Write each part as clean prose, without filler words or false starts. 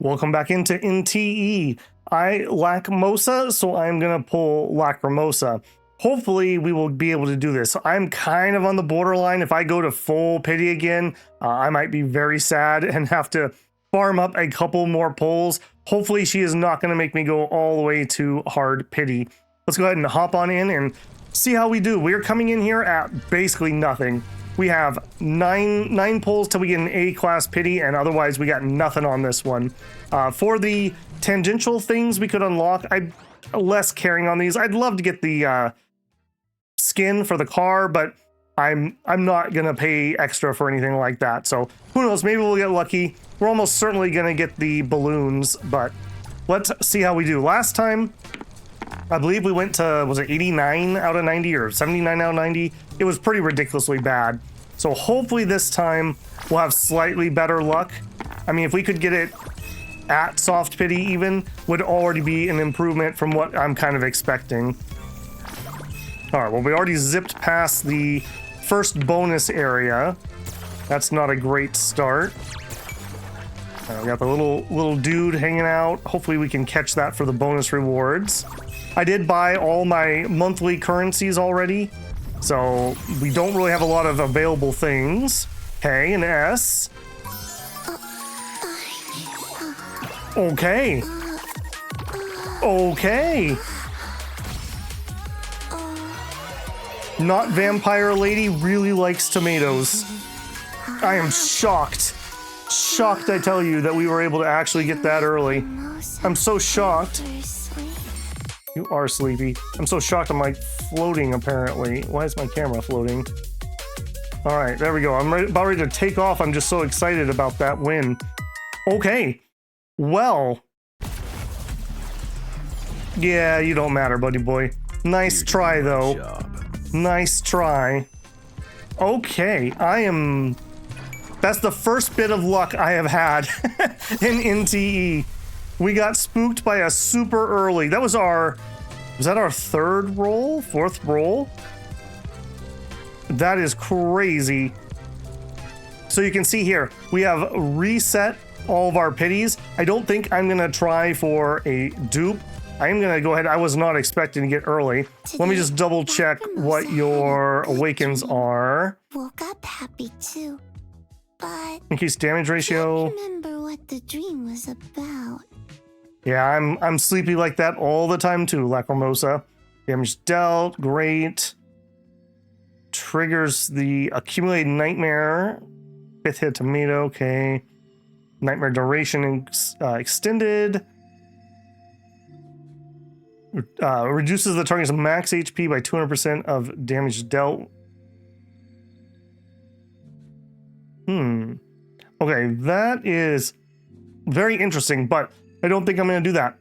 Welcome back into NTE. I Lacrimosa, so I'm gonna pull Lacrimosa. Hopefully we will be able to do this. I'm kind of on the borderline. If I go to full pity again, I might be very sad and have to farm up a couple more pulls. Hopefully she is not gonna make me go all the way to hard pity. Let's go ahead and hop on in and see how we do. We're coming in here at basically nothing. We have nine pulls till we get an A-class pity, and otherwise we got nothing on this one. For the tangential things we could unlock, I'm less caring on these. I'd love to get the skin for the car, but I'm not gonna pay extra for anything like that. So who knows? Maybe we'll get lucky. We're almost certainly gonna get the balloons, but let's see how we do. Last time, I believe we went to, was it 89 out of 90 or 79 out of 90? It was pretty ridiculously bad. So hopefully this time we'll have slightly better luck. I mean, if we could get it at soft pity even, would already be an improvement from what I'm kind of expecting. All right, well, we already zipped past the first bonus area. That's not a great start. We got the little dude hanging out. Hopefully we can catch that for the bonus rewards. I did buy all my monthly currencies already, so we don't really have a lot of available things. K and S. Okay. Okay. Not Vampire Lady really likes tomatoes. I am shocked. Shocked, I tell you, that we were able to actually get that early. I'm so shocked. You are sleepy. I'm so shocked I'm like floating apparently. Why is my camera floating? All right, there we go. I'm about ready to take off. I'm just so excited about that win. Okay, well. Yeah, you don't matter, buddy boy. Nice try though. Nice try. Okay, that's the first bit of luck I have had in NTE. We got spooked by a super early. Was that our third roll? Fourth roll? That is crazy. So you can see here, we have reset all of our pities. I don't think I'm gonna try for a dupe. I am gonna go ahead. I was not expecting to get early. Let me just double check what your awakens are. Woke up happy too, but Increase damage ratio. I can't remember what the dream was about. Yeah, I'm sleepy like that all the time too, Lacrimosa. Damage dealt, great. Triggers the accumulated nightmare. 5th hit tomato, okay. Nightmare duration extended. Reduces the target's max HP by 200% of damage dealt. Okay, that is very interesting, but I don't think I'm going to do that.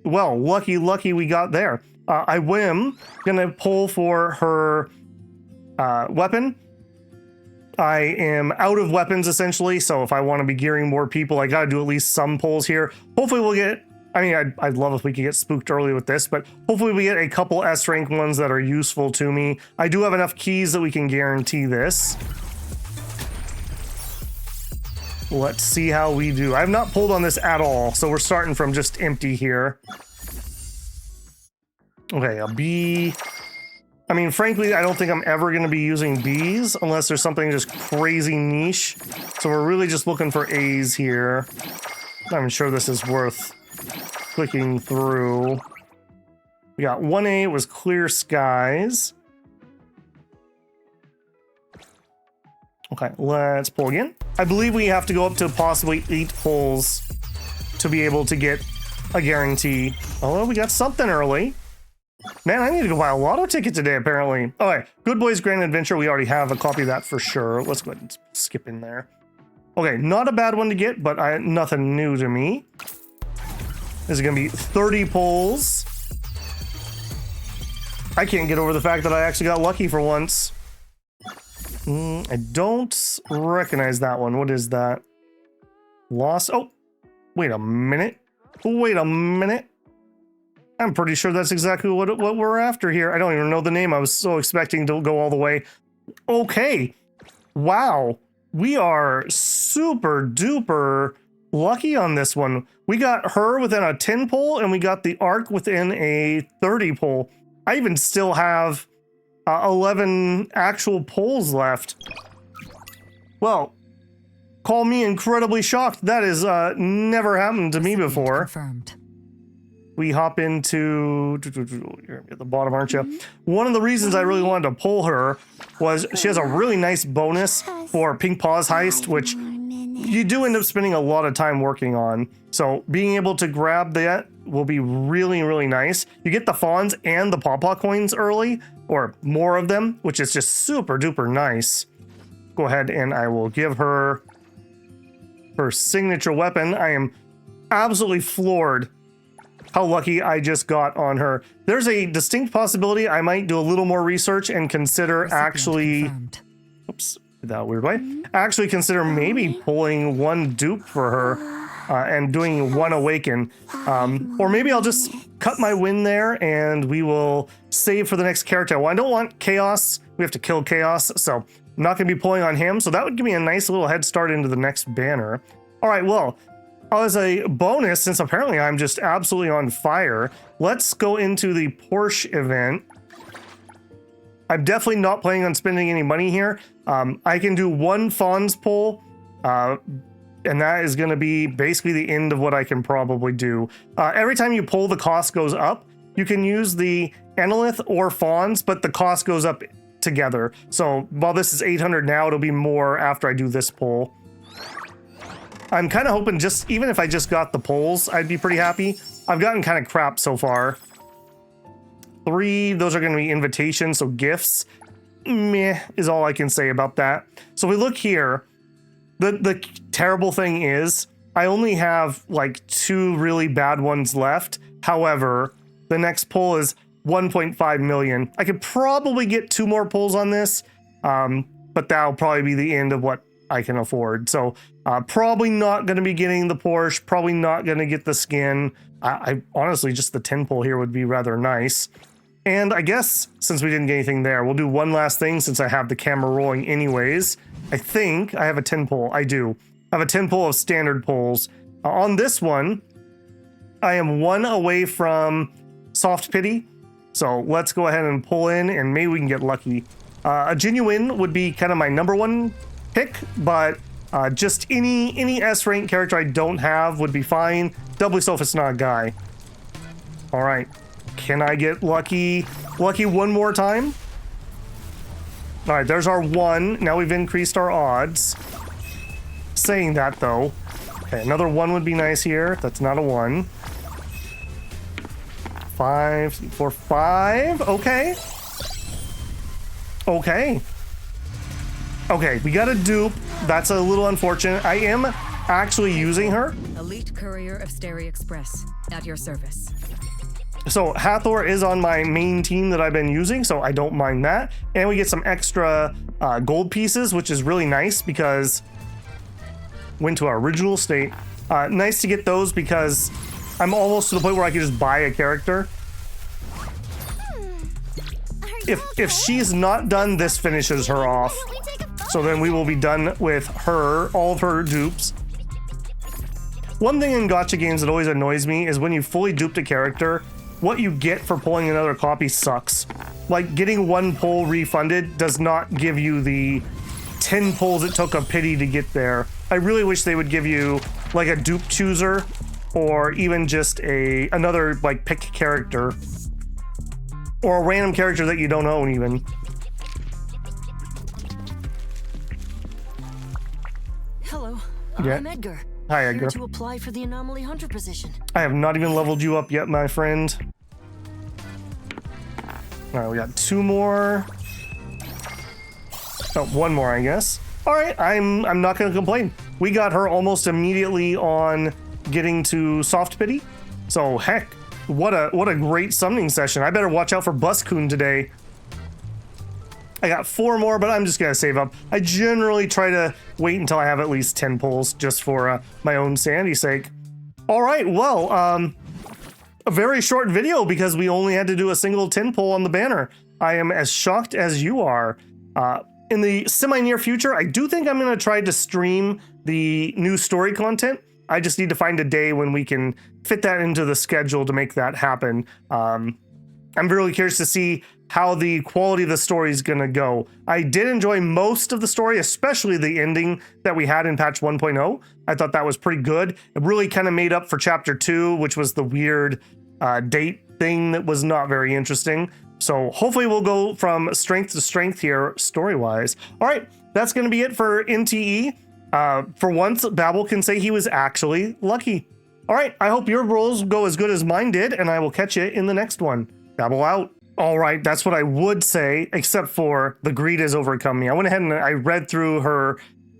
Well, lucky we got there. I am going to pull for her weapon. I am out of weapons, essentially, so if I want to be gearing more people, I got to do at least some pulls here. Hopefully we'll get... I mean, I'd love if we could get spooked early with this, but hopefully we get a couple S-rank ones that are useful to me. I do have enough keys that we can guarantee this. Let's see how we do. I have not pulled on this at all, so we're starting from just empty here. Okay, a B. I mean, frankly, I don't think I'm ever going to be using Bs unless there's something just crazy niche. So we're really just looking for As here. Not even sure this is worth clicking through. We got 1A, it was clear skies. Okay, let's pull again. I believe we have to go up to possibly 8 pulls to be able to get a guarantee. Although we got something early. Man, I need to go buy a lotto ticket today, apparently. All right, Good Boys Grand Adventure. We already have a copy of that for sure. Let's go ahead and skip in there. Okay, not a bad one to get, but nothing new to me. This is gonna be 30 pulls. I can't get over the fact that I actually got lucky for once. I don't recognize that one. What is that? Loss. Oh, wait a minute. Wait a minute. I'm pretty sure that's exactly what we're after here. I don't even know the name. I was so expecting to go all the way. Okay. Wow. We are super duper lucky on this one. We got her within a 10 pull, and we got the arc within a 30 pull. I even still have 11 actual pulls left. Well, call me incredibly shocked. That has never happened to me before. Confirmed. We hop into... You're at the bottom, aren't you? One of the reasons I really wanted to pull her was she has a really nice bonus for Pink Paws Heist, which you do end up spending a lot of time working on. So being able to grab that will be really, really nice. You get the fawns and the pawpaw coins early, or more of them, which is just super duper nice. Go ahead and I will give her her signature weapon. I am absolutely floored how lucky I just got on her. There's a distinct possibility I might do a little more research and consider actually... Confirmed. Oops, that weird way. Actually consider maybe pulling one dupe for her and doing one awaken. Or maybe I'll just cut my win there and we will save for the next character. Well, I don't want Chaos. We have to kill Chaos, so I'm not going to be pulling on him. So that would give me a nice little head start into the next banner. All right, well, as a bonus, since apparently I'm just absolutely on fire, let's go into the Porsche event. I'm definitely not planning on spending any money here. I can do one Fawns pull, and that is going to be basically the end of what I can probably do. Every time you pull, the cost goes up. You can use the Analyth or Fawns, but the cost goes up together. So while this is 800 now, it'll be more after I do this pull. I'm kind of hoping just, even if I just got the pulls, I'd be pretty happy. I've gotten kind of crap so far. 3, those are going to be invitations, so gifts. Meh is all I can say about that. So we look here. The terrible thing is I only have like 2 really bad ones left. However, the next pull is 1.5 million. I could probably get 2 more pulls on this, but that'll probably be the end of what I can afford. So probably not going to be getting the Porsche, probably not going to get the skin. I honestly, just the 10 pull here would be rather nice. And I guess since we didn't get anything there, we'll do one last thing since I have the camera rolling anyways. I think I have a 10 pull. I do. I have a 10 pull of standard pulls. On this one, I am 1 away from soft pity. So let's go ahead and pull in and maybe we can get lucky. A genuine would be kind of my number 1 pick, but just any S rank character I don't have would be fine. Doubly so if it's not a guy. All right, can I get lucky one more time? All right, there's our 1. Now we've increased our odds. Saying that though, okay, another 1 would be nice here. That's not a 1. 5, 4, 5. Okay. Okay, we got a dupe. That's a little unfortunate. I am actually using her. Elite courier of Stary Express at your service. So Hathor is on my main team that I've been using, so I don't mind that. And we get some extra gold pieces, which is really nice because went to our original state. Nice to get those because I'm almost to the point where I can just buy a character. If she's not done, this finishes her off. So then we will be done with her, all of her dupes. One thing in gacha games that always annoys me is when you fully duped a character, what you get for pulling another copy sucks. Like getting 1 pull refunded does not give you the 10 pulls it took a pity to get there. I really wish they would give you like a dupe chooser or even just another like pick character. Or a random character that you don't own, even. Hello, Yeah. I'm Edgar. Hi, Here Edgar. to apply for the anomaly hunter position. I have not even leveled you up yet, my friend. All right, we got 2 more. Oh, 1 more, I guess. All right, I'm not going to complain. We got her almost immediately on getting to soft pity. So heck, what a great summoning session. I better watch out for Buskoon today. I got 4 more, but I'm just gonna save up. I generally try to wait until I have at least 10 pulls just for my own sanity's sake. All right, well, a very short video because we only had to do a single 10 pull on the banner. I am as shocked as you are. In the semi-near future, I do think I'm gonna try to stream the new story content. I just need to find a day when we can fit that into the schedule to make that happen. I'm really curious to see how the quality of the story is going to go. I did enjoy most of the story, especially the ending that we had in patch 1.0. I thought that was pretty good. It really kind of made up for chapter 2, which was the weird date thing that was not very interesting. So hopefully we'll go from strength to strength here story-wise. All right, that's going to be it for NTE. For once, Babel can say he was actually lucky. All right, I hope your rolls go as good as mine did, and I will catch you in the next one. Babel out. All right, that's what I would say, except for the greed has overcome me. I went ahead and I read through her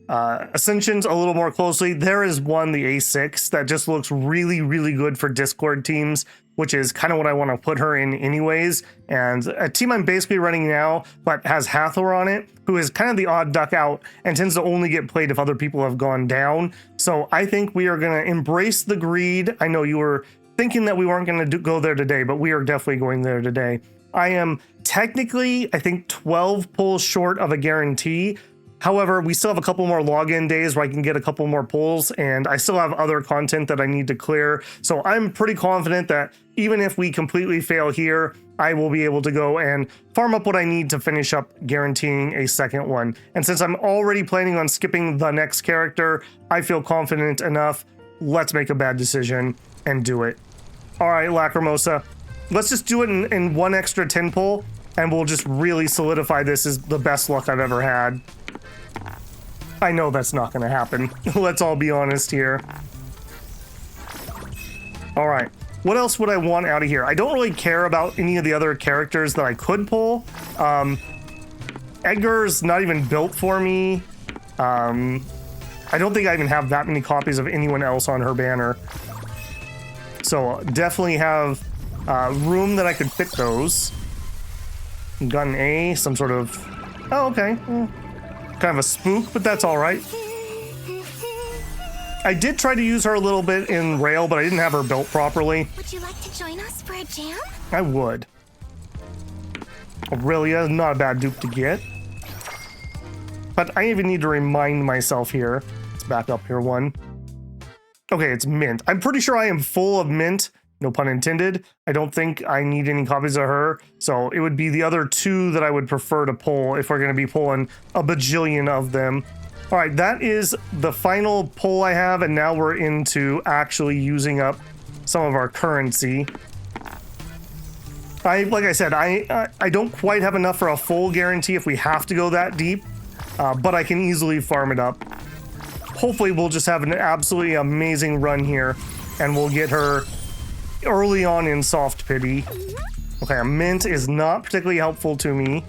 ascensions a little more closely. There is one, the A6, that just looks really, really good for Discord teams, which is kind of what I want to put her in anyways. And a team I'm basically running now, but has Hathor on it, who is kind of the odd duck out and tends to only get played if other people have gone down. So I think we are going to embrace the greed. I know you were thinking that we weren't going to go there today, but we are definitely going there today. I am technically, I think, 12 pulls short of a guarantee. However, we still have a couple more login days where I can get a couple more pulls, and I still have other content that I need to clear. So I'm pretty confident that even if we completely fail here, I will be able to go and farm up what I need to finish up guaranteeing a second one. And since I'm already planning on skipping the next character, I feel confident enough. Let's make a bad decision and do it. All right, Lacrimosa. Let's just do it in one extra 10 pull, and we'll just really solidify this as the best luck I've ever had. I know that's not going to happen. Let's all be honest here. All right. What else would I want out of here? I don't really care about any of the other characters that I could pull. Edgar's not even built for me. I don't think I even have that many copies of anyone else on her banner. So definitely have room that I could fit those. Gun A, some sort of... Oh, okay. Kind of a spook, but that's all right. I did try to use her a little bit in Rail, but I didn't have her built properly. Would you like to join us for a jam? I would. Aurelia is not a bad dupe to get. But I even need to remind myself here. Let's back up here one. Okay, it's mint. I'm pretty sure I am full of mint. No pun intended. I don't think I need any copies of her. So it would be the other two that I would prefer to pull if we're going to be pulling a bajillion of them. All right, that is the final pull I have. And now we're into actually using up some of our currency. Like I said, I don't quite have enough for a full guarantee if we have to go that deep. But I can easily farm it up. Hopefully we'll just have an absolutely amazing run here. And we'll get her early on in soft pity. Okay, a mint is not particularly helpful to me.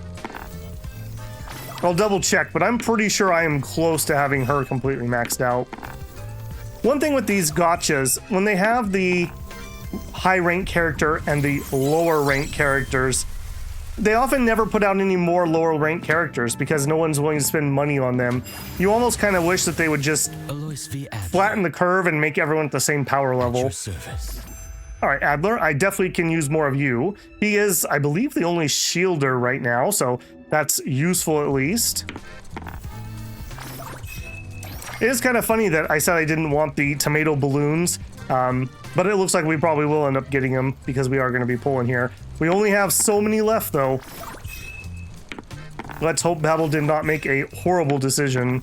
I'll double check, but I'm pretty sure I am close to having her completely maxed out. One thing with these gachas, when they have the high rank character and the lower rank characters, they often never put out any more lower rank characters because no one's willing to spend money on them. You almost kind of wish that they would just flatten the curve and make everyone at the same power level. All right, Adler, I definitely can use more of you. He is, I believe, the only shielder right now, so that's useful at least. It is kind of funny that I said I didn't want the tomato balloons, but it looks like we probably will end up getting them because we are going to be pulling here. We only have so many left, though. Let's hope Babel did not make a horrible decision.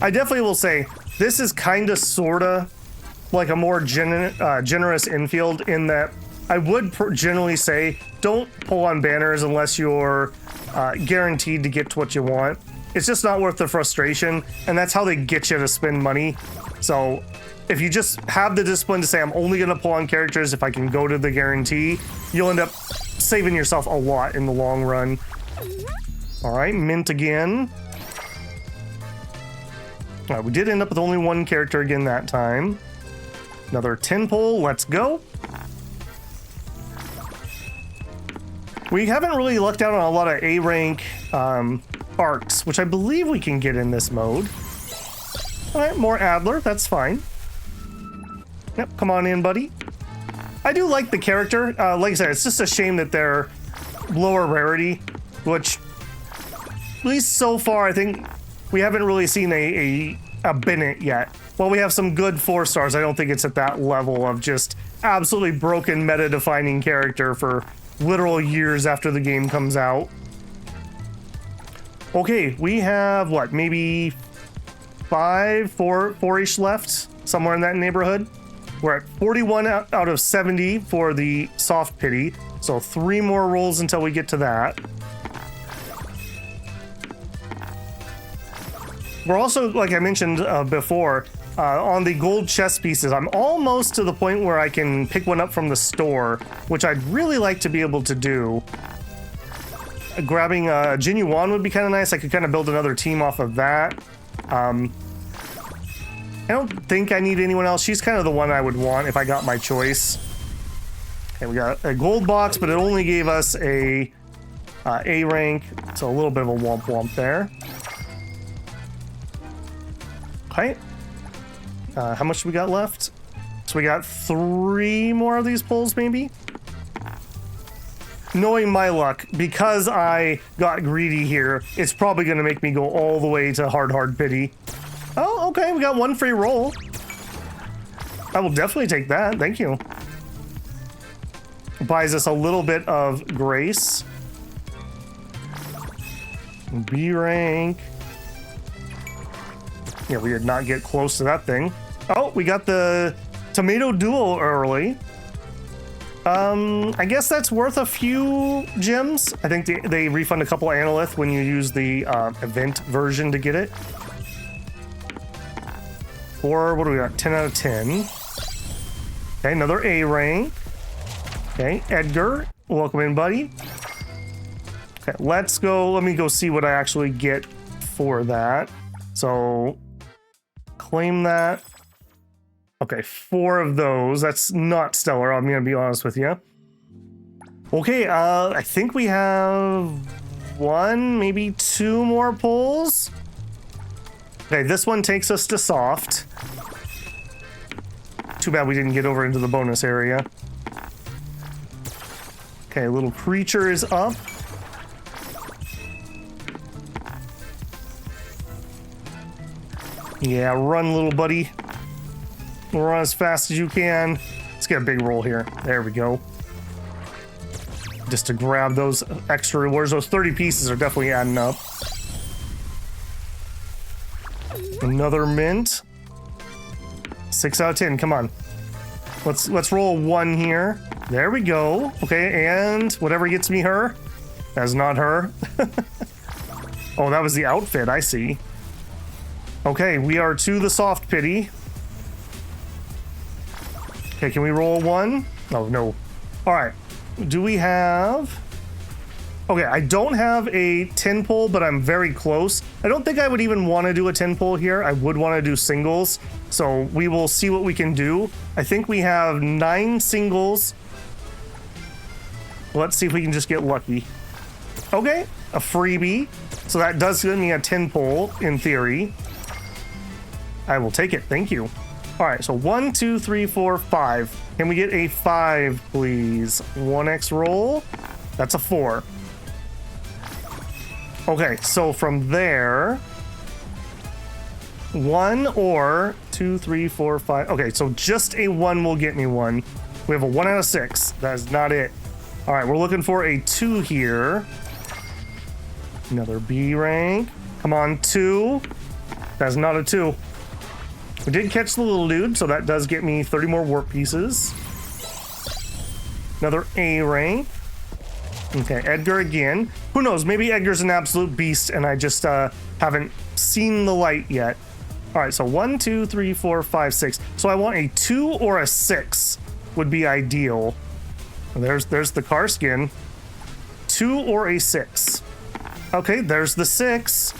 I definitely will say, this is kind of, sort of, like a more generous infield in that I would generally say don't pull on banners unless you're guaranteed to get to what you want. It's just not worth the frustration, and that's how they get you to spend money. So if you just have the discipline to say I'm only going to pull on characters if I can go to the guarantee, you'll end up saving yourself a lot in the long run. All right, mint again. All right, we did end up with only one character again that time. Another 10 pull, let's go. We haven't really lucked out on a lot of A rank arcs, which I believe we can get in this mode. All right, more Adler, that's fine. Yep, come on in, buddy. I do like the character. Like I said, it's just a shame that they're lower rarity, which, at least so far, I think we haven't really seen a been it yet. While we have some good 4 stars, I don't think it's at that level of just absolutely broken meta-defining character for literal years after the game comes out. Okay, we have what, maybe 4-ish left, somewhere in that neighborhood. We're at 41 out of 70 for the soft pity, so 3 more rolls until we get to that. We're also, like I mentioned before, on the gold chest pieces, I'm almost to the point where I can pick one up from the store, which I'd really like to be able to do. Grabbing a Jin Yuan would be kind of nice. I could kind of build another team off of that. I don't think I need anyone else. She's kind of the one I would want if I got my choice. Okay, we got a gold box, but it only gave us a A rank, so a little bit of a womp womp there. Okay. How much do we got left? So we got 3 more of these pulls, maybe? Knowing my luck, because I got greedy here, it's probably going to make me go all the way to hard pity. Oh, okay, we got 1 free roll. I will definitely take that, thank you. Buys us a little bit of grace. B rank. Yeah, we did not get close to that thing. Oh, we got the tomato duo early. I guess that's worth a few gems. I think they refund a couple analyth when you use the event version to get it. Or what do we got? 10 out of 10. Okay, another A rank. Okay, Edgar, welcome in, buddy. Okay, let's go. Let me go see what I actually get for that. So claim that. Okay, 4 of those. That's not stellar, I'm gonna be honest with you. Okay, I think we have 1, maybe 2 more pulls. Okay, this one takes us to soft. Too bad we didn't get over into the bonus area. Okay, little creature is up. Yeah, run, little buddy. Run as fast as you can. Let's get a big roll here. There we go. Just to grab those extra rewards. Those 30 pieces are definitely adding up. Another mint. 6 out of 10. Come on. Let's roll 1 here. There we go. Okay, and whatever gets me her. That's not her. Oh, that was the outfit. I see. Okay, we are to the soft pity. Okay, can we roll 1? Oh, no. All right. Do we have... Okay, I don't have a 10 pull, but I'm very close. I don't think I would even want to do a 10 pull here. I would want to do singles. So we will see what we can do. I think we have 9 singles. Let's see if we can just get lucky. Okay, a freebie. So that does give me a 10 pull in theory. I will take it. Thank you. All right, so 1, 2, 3, 4, 5. Can we get a 5, please? 1x roll. That's a 4. Okay, so from there, 1 or 2, 3, 4, 5. Okay, so just a 1 will get me 1. We have a 1 out of 6. That is not it. All right, we're looking for a 2 here. Another B rank. Come on, 2. That's not a 2. We did catch the little dude, so that does get me 30 more warp pieces. Another A rank. Okay, Edgar again. Who knows? Maybe Edgar's an absolute beast, and I just haven't seen the light yet. All right, so 1, 2, 3, 4, 5, 6. So I want a 2 or a 6 would be ideal. There's the car skin. 2 or a 6. Okay, there's the 6.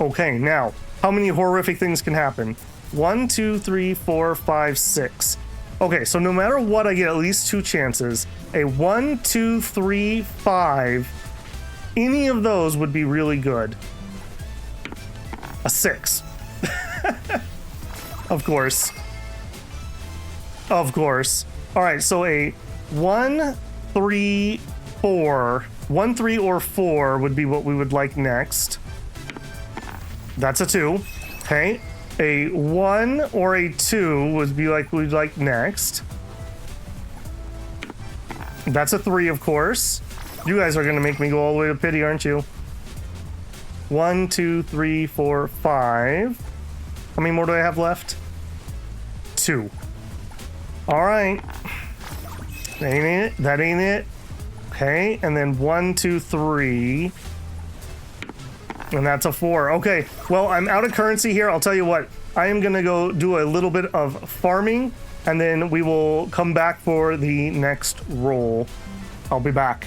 Okay, now, how many horrific things can happen? 1, 2, 3, 4, 5, 6. Okay, so no matter what, I get at least 2 chances. A 1, 2, 3, 5. Any of those would be really good. A 6. Of course. Of course. All right, so a 1, 3, 4. 1, 3, or 4 would be what we would like next. That's a 2. Okay, a 1 or a 2 would be like we'd like next. That's a 3, of course. You guys are gonna make me go all the way to pity, aren't you? 1, 2, 3, 4, 5. How many more do I have left? 2. All right. That ain't it. That ain't it. Okay, and then 1, 2, 3. And that's a 4. Okay, well, I'm out of currency here. I'll tell you what. I am gonna go do a little bit of farming, and then we will come back for the next roll. I'll be back.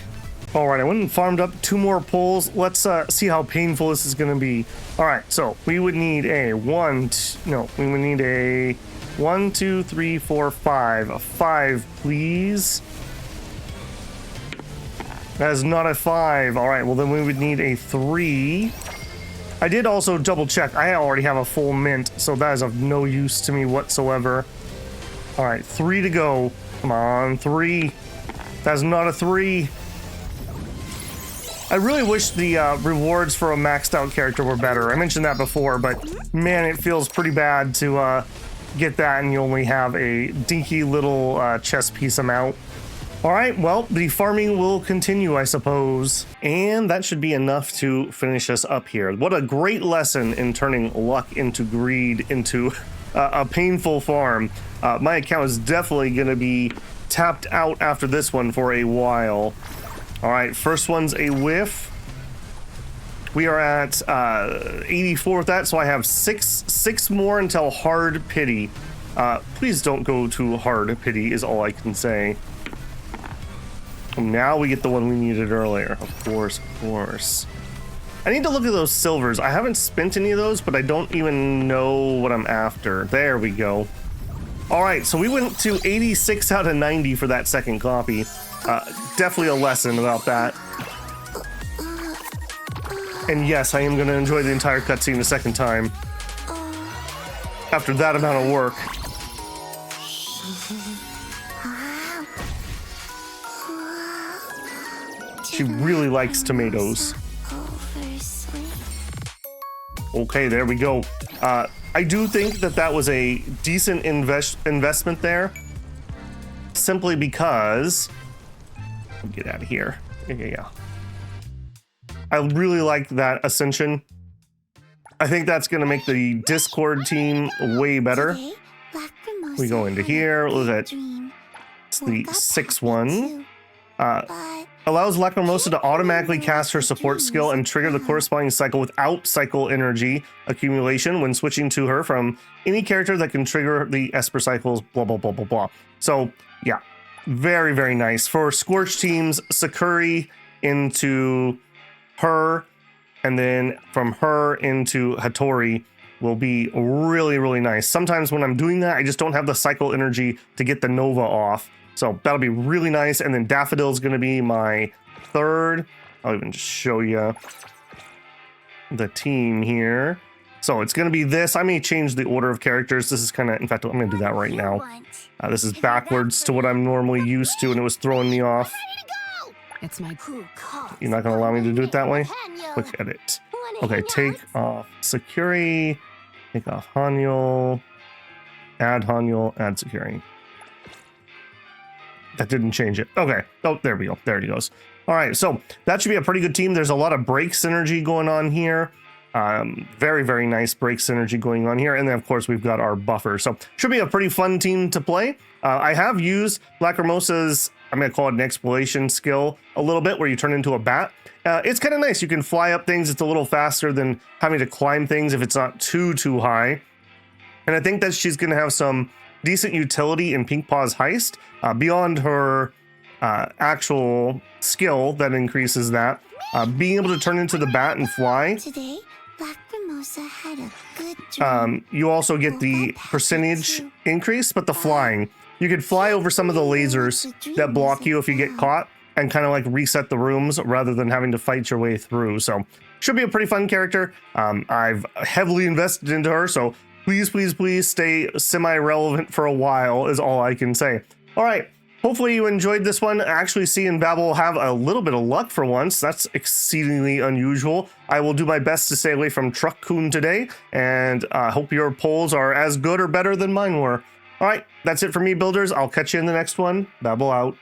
All right, I went and farmed up 2 more pulls. Let's see how painful this is gonna be. All right, so we would need a 1, we would need a 1, 2, 3, 4, 5. A 5, please. That is not a 5. All right, well then we would need a 3. I did also double check. I already have a full mint, so that is of no use to me whatsoever. All right, 3 to go. Come on, 3. That's not a 3. I really wish the rewards for a maxed out character were better. I mentioned that before, but man, it feels pretty bad to get that and you only have a dinky little chess piece amount. All right, well, the farming will continue, I suppose. And that should be enough to finish us up here. What a great lesson in turning luck into greed into a painful farm. My account is definitely going to be tapped out after this one for a while. All right, first one's a whiff. We are at 84 with that, so I have six more until hard pity. Please don't go to hard pity is all I can say. Now we get the one we needed earlier. Of course, of course. I need to look at those silvers. I haven't spent any of those, but I don't even know what I'm after. There we go. All right, so we went to 86 out of 90 for that second copy. Definitely a lesson about that. And yes, I am going to enjoy the entire cutscene a second time. After that amount of work. She really likes tomatoes. Okay, there we go. I do think that that was a decent investment there. Simply because... Get out of here. Yeah. I really like that Ascension. I think that's going to make the Discord team way better. We go into here. Look at it's the 6th one. Allows Lacrimosa to automatically cast her support skill and trigger the corresponding cycle without cycle energy accumulation when switching to her from any character that can trigger the Esper cycles, blah, blah, blah, blah, blah. So, yeah, very, very nice. For Scorch teams, Sakuri into her, and then from her into Hattori will be really, really nice. Sometimes when I'm doing that, I just don't have the cycle energy to get the Nova off. So that'll be really nice. And then Daffodil is going to be my 3rd. I'll even just show you the team here. So it's going to be this. I may change the order of characters. This is kind of, in fact, I'm going to do that right now. This is backwards to what I'm normally used to, and it was throwing me off. It's my You're not going to allow me to do it that way? Quick edit. Okay, take off Sakuri, take off Hanyul, add Hanyul, add Sakuri. That didn't change it. Okay. Oh, there we go. There it goes. All right. So that should be a pretty good team. There's a lot of break synergy going on here. Very, very nice break synergy going on here. And then, of course, we've got our buffer. So should be a pretty fun team to play. I have used Lacrimosa's, I'm going to call it an exploration skill a little bit, where you turn into a bat. It's kind of nice. You can fly up things. It's a little faster than having to climb things if it's not too high. And I think that she's going to have some decent utility in Pink Paw's heist beyond her actual skill that increases that. Being able to turn into the bat and fly. Today, Lacrimosa had a good dream. You also get the percentage increase, but the flying. You could fly over some of the lasers that block you if you get caught and kind of like reset the rooms rather than having to fight your way through. So should be a pretty fun character. I've heavily invested into her, so please, please, please stay semi-relevant for a while is all I can say. All right, Hopefully you enjoyed this one. Actually seeing Babel have a little bit of luck for once. That's exceedingly unusual. I will do my best to stay away from Truck Coon today, and I hope your polls are as good or better than mine were. All right, that's it for me, builders. I'll catch you in the next one. Babel out.